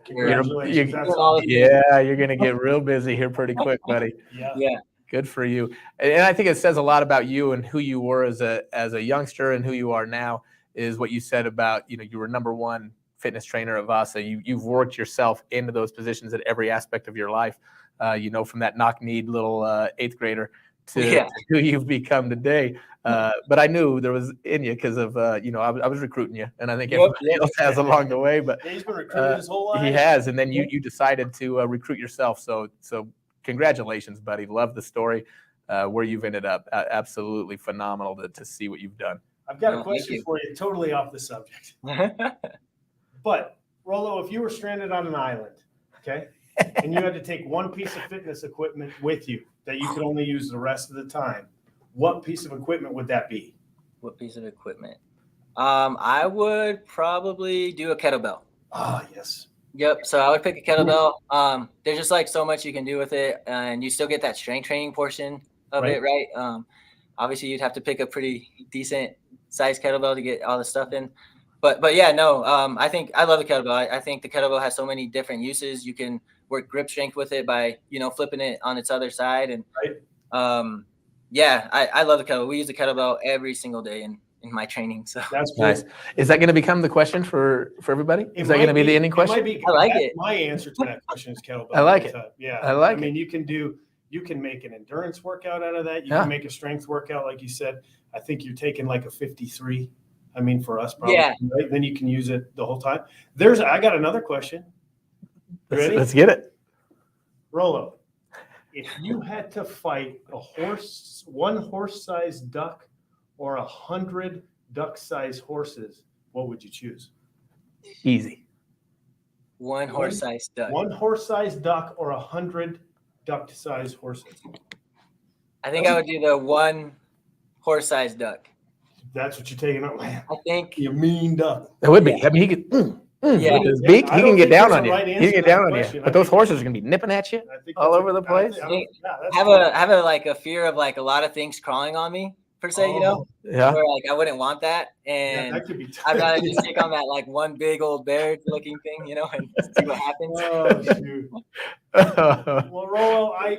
congratulations. You're going to get real busy here pretty quick, buddy. Yeah. Good for you. And I think it says a lot about you and who you were as a youngster and who you are now is what you said about, you were #1 fitness trainer at Vasa. You've worked yourself into those positions at every aspect of your life, from that knock-kneed little 8th grader to who you've become today. But I knew there was in you because of, I was recruiting you, and I think everybody else has along the way. But he's been recruiting his whole life. He has, and then you decided to recruit yourself. So congratulations, buddy. Love the story where you've ended up. Absolutely phenomenal to see what you've done. I've got No, a thank question you. for you, totally off the subject. But Rolo, if you were stranded on an island, okay, and you had to take one piece of fitness equipment with you that you could only use the rest of the time, what piece of equipment would that be? What piece of equipment? I would probably do a kettlebell. Ah, yes. Yep. So I would pick a kettlebell. There's just like so much you can do with it, and you still get that strength training portion of Right. it, right? Obviously, you'd have to pick a pretty decent size kettlebell to get all the stuff in. But yeah, no. I think I love the kettlebell. I think the kettlebell has so many different uses. You can work grip strength with it by flipping it on its other side, and Right. yeah, I love the kettlebell. We use the kettlebell every single day in my training. So That's Nice. cool. Is that going to become the question for everybody? It Is that going to might be the ending It might question? be. I like That's it. My answer to that question is kettlebell. I like every it. time. Yeah. I like mean, it. you can make an endurance workout out of that. You Yeah. can make a strength workout, like you said. I think you're taking like a 53. I mean, for us, probably. Yeah. Right? Then you can use it the whole time. I got another question. Ready? Let's get it. Rolo, if you had to fight one horse-sized duck or 100 duck-sized horses, what would you choose? Easy. One horse-sized duck. One horse-sized duck or 100 duck-sized horses? I think I would do the one horse-sized duck. That's what you're taking up, man. I think. You mean duck. It would be. I mean, he could. Yeah. With his beak, I he don't can get think down there's on a you. right He answer can get to that down on you. question. But those horses are going to be nipping at you I think all that's over the place. that's Have a like a fear of like a lot of things crawling on me per se, Yeah. where like I wouldn't want that, yeah, and that could be I'd rather just take on that like one big old bear looking thing, and see what happens. Oh, shoot. Well, Rolo, I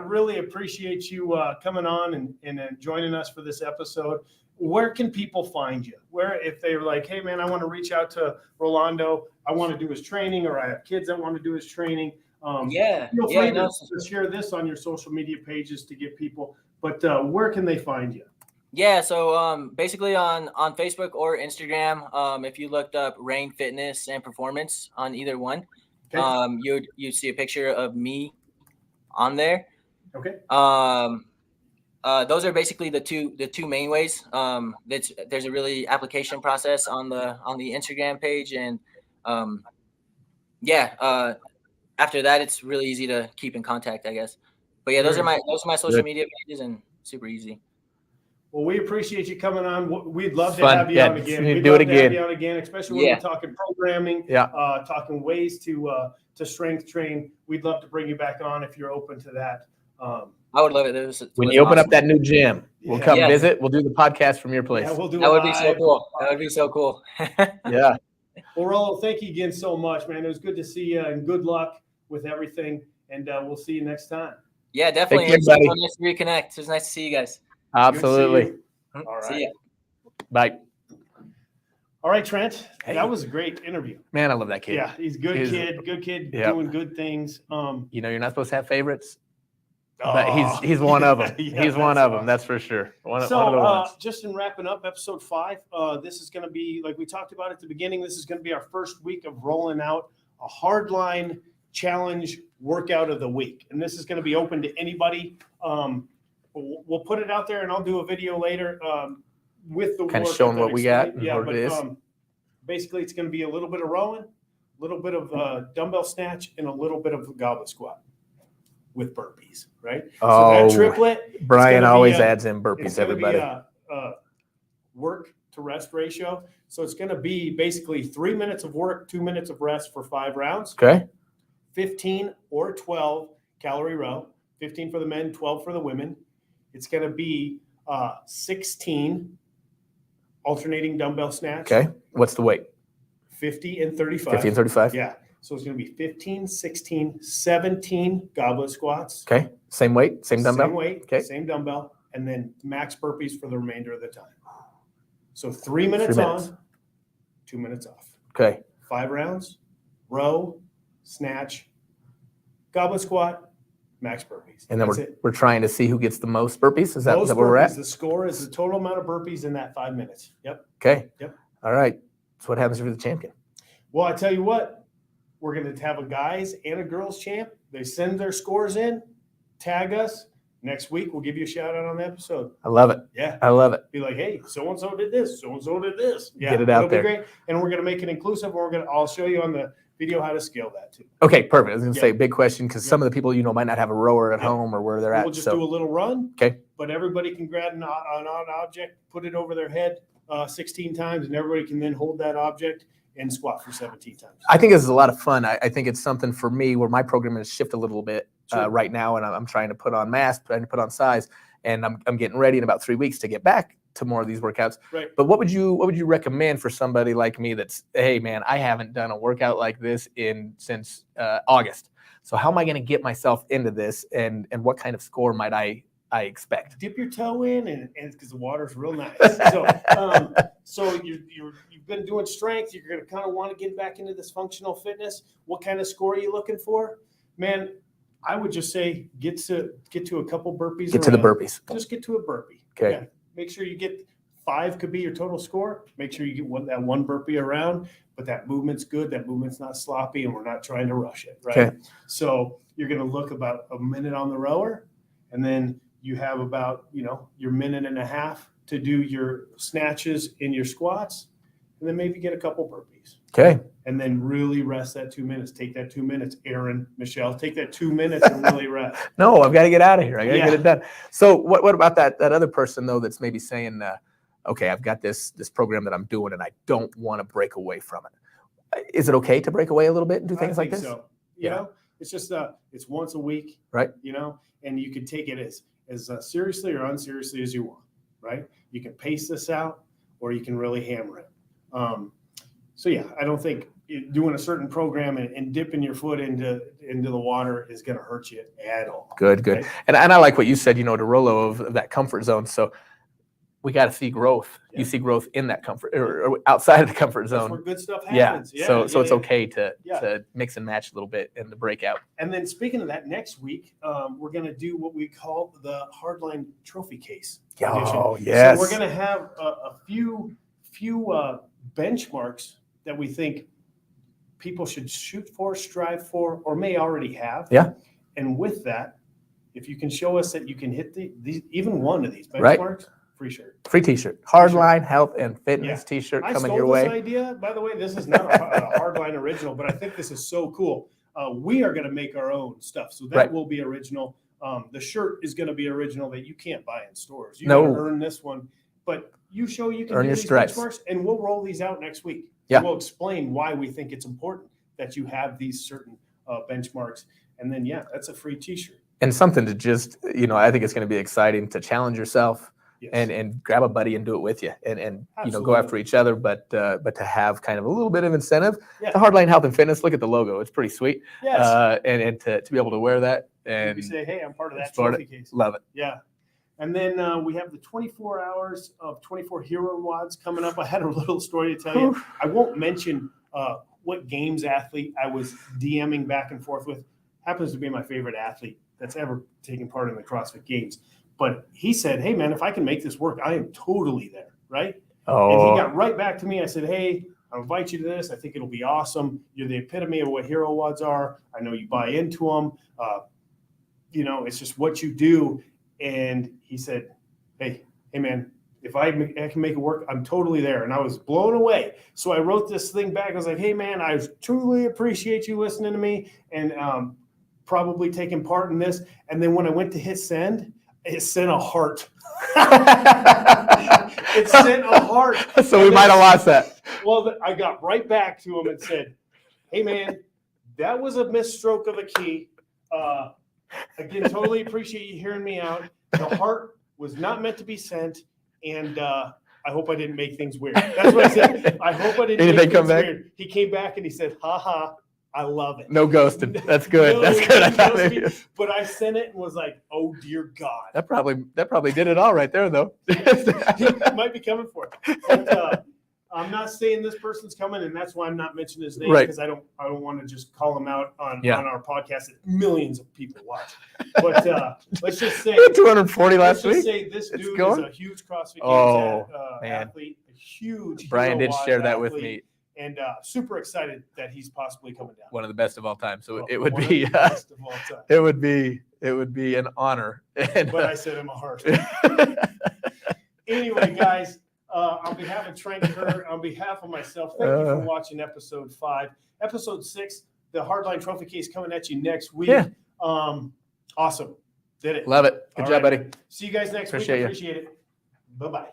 really appreciate you coming on and joining us for this episode. Where can people find you? Where, if they're like, hey, man, I want to reach out to Rolando, I want to do his training, or I have kids that want to do his training. Feel free to share this on your social media pages to get people. But where can they find you? Yeah, so basically on Facebook or Instagram, if you looked up Rain Fitness and Performance on either one, Okay. you'd see a picture of me on there. Okay. Those are basically the two main ways. There's a really application process on the Instagram page, and after that it's really easy to keep in contact, I guess. But yeah, those are my social media pages, and super easy. Well, we appreciate you coming on. We'd love to Fun. have you Yeah, on again. we We'd do love it to have again. you on again, especially when we're talking programming, talking ways to strength train. We'd love to bring you back on if you're open to that. I would love it. When you open up that new gym, we'll come Yeah. visit. We'll do the podcast from your place. Yeah, we'll do That it would be so live. cool. That would be so cool. Yeah. Well, Rolo, thank you again so much, man. It was good to see you, and good luck with everything. And we'll see you next time. Yeah, definitely. Take care, buddy. It's nice to reconnect. It was nice to see you guys. Absolutely. Good to see you. All right. See ya. Bye. All right, Trent. Hey. That was a great interview. Man, I love that kid. Yeah, he's a good kid, doing good things. You're not supposed to have favorites, but he's one of them. Yeah, he's one that's of them. awesome. That's for sure. One of the So, ones. just in wrapping up episode 5, this is going to be, like we talked about at the beginning, this is going to be our first week of rolling out a hardline challenge workout of the week. And this is going to be open to anybody. We'll put it out there, and I'll do a video later with the Kind of workout showing that what we got explain- and Yeah, what but it is. basically it's going to be a little bit of rowing, a little bit of dumbbell snatch, and a little bit of goblet squat with burpees, right? Oh, so that triplet, Brian gonna be always a- adds in it's burpees, going to everybody. be a work to rest ratio. So it's going to be basically 3 minutes of work, 2 minutes of rest for 5 rounds, Okay. 15 or 12 calorie row, 15 for the men, 12 for the women. It's going to be 16 alternating dumbbell snatch. Okay. What's the weight? 50 and 35. 50 and 35? Yeah. So it's going to be 15, 16, 17 goblet squats. Okay. Same weight, same dumbbell? Same weight, Okay. same dumbbell, and then max burpees for the remainder of the time. So 3 minutes, 3 minutes. on, 2 minutes off. Okay. 5 rounds, row, snatch, goblet squat, max burpees. And then That's it. we're trying to see who gets the most burpees? Is that Most where we're burpees, at? the score is the total amount of burpees in that 5 minutes. Yep. Okay. Yep. All right. So what happens if you're the champion? Well, I tell you what, we're going to have a guys and a girls champ. They send their scores in, tag us, Next week, we'll give you a shout out on the episode. I love it. Yeah. I love it. Be like, hey, so-and-so did this. So-and-so did this. Yeah. Get it out there. Be great. And we're going to make it inclusive. I'll show you on the video how to scale that too. Okay, perfect. I was going to Yeah. say big question because some of the people, might not have a rower at Yeah. home or where they're at. We'll just do a little run. Okay. But everybody can grab an odd object, put it over their head 16 times, and everybody can then hold that object and squat for 17 times. I think this is a lot of fun. I think it's something for me where my program has shifted a little bit Sure. right now, and I'm trying to put on mass, trying to put on size, and I'm getting ready in about 3 weeks to get back to more of these workouts. Right. But what would you recommend for somebody like me that's, hey man, I haven't done a workout like this since August. So how am I going to get myself into this, and what kind of score might I expect? Dip your toe in, and because the water's real nice. So you've been doing strength. You're going to kind of want to get back into this functional fitness. What kind of score are you looking for, man? I would just say get to a couple burpees. Get to the burpees. Just get to a burpee. Okay. Yeah. Make sure you get 5 could be your total score. Make sure you get that one burpee around, but that movement's good. That movement's not sloppy, and we're not trying to rush it. Right. Okay. So you're going to look about a minute on the rower, and then you have about, your minute and a half to do your snatches and your squats, and then maybe get a couple burpees. Okay. And then really rest that 2 minutes. Take that 2 minutes, Aaron, Michelle. Take that 2 minutes and really rest. No, I've got to get out of here. I got to Yeah. get it done. So what about that other person though that's maybe saying, okay, I've got this program that I'm doing and I don't want to break away from it. Is it okay to break away a little bit and do things like this? So. It's just it's once a week, right? And you can take it as seriously or unseriously as you want, right? You can pace this out, or you can really hammer it. I don't think doing a certain program and dipping your foot into the water is going to hurt you at all. Good. Right? And I like what you said, to Rolo of that comfort zone. So we got to see growth. Yeah. You see growth in that comfort or outside of the comfort That's zone. where good stuff Yeah. happens. So it's okay to mix and match a little bit in the breakout. And then speaking of that, next week we're going to do what we call the hardline trophy case. Oh, edition. yes. So we're going to have a few benchmarks that we think people should shoot for, strive for, or may already have. Yeah. And with that, if you can show us that you can hit these even one of these benchmarks, Right. free shirt. Free t-shirt. Hardline health and fitness t-shirt I coming stole your this way. idea, by the way. This is not a hardline original, but I think this is so cool. We are going to make our own stuff, so that Right. will be original. The shirt is going to be original that you can't buy in stores. You No. got to earn this one, but you show you can Earn do your these stripes. benchmarks, and we'll roll these out next week. Yeah. We'll explain why we think it's important that you have these certain benchmarks, and then that's a free T-shirt. And something to just, I think it's going to be exciting to challenge yourself. Yes. And grab a buddy and do it with you, and go Absolutely. after each other, but to have kind of a little bit of incentive. Yeah. The Hardline Health and Fitness. Look at the logo; it's pretty sweet. Yes. And to be able to wear that and We say, hey, I'm part of that part trophy case. love it. Yeah. And then we have the 24 hours of 24 hero wads coming up. I had a little story to tell you. I won't mention what games athlete I was DMing back and forth with. Happens to be my favorite athlete that's ever taken part in the CrossFit Games. But he said, hey, man, if I can make this work, I am totally there, right? Oh, And he got right back to me. I said, hey, I'll invite you to this. I think it'll be awesome. You're the epitome of what hero wads are. I know you buy into them. It's just what you do. And he said, hey, man, if I can make it work, I'm totally there. And I was blown away. So I wrote this thing back. I was like, hey, man, I truly appreciate you listening to me and probably taking part in this. And then when I went to hit send, it sent a heart. It sent a heart. So we might have lost that. Well, I got right back to him and said, hey, man, that was a misstroke of a key. Again, totally appreciate you hearing me out. The heart was not meant to be sent, and I hope I didn't make things weird. That's what I said. I hope I didn't make things weird. He came back and he said, ha, I love it. No ghosting. That's good. No, That's good. But I sent it and was like, oh, dear God. That probably did it all right there, though. He might be coming for it. But, I'm not saying this person's coming, and that's why I'm not mentioning his name, Right. because I don't want to just call him out on Yeah. our podcast that millions of people watch. But let's just say 240 last let's week. just say this It's dude going? is a huge CrossFit Oh, Games man. athlete, a huge. Brian hero did watch share that with athlete, me. and super excited that he's possibly coming down. One of the best of all time. So it One would of be the best of all time. it would be It would be an honor. And, But I said I'm a harsh. Anyway, guys, on behalf of Trent Kerr, on behalf of myself, thank you for watching episode 5. Episode 6, the Hardline Trophy case coming at you next week. Yeah. Awesome. Did it. Love it. Good All job, right. buddy. See you guys next Appreciate week. you. Appreciate it. Bye-bye.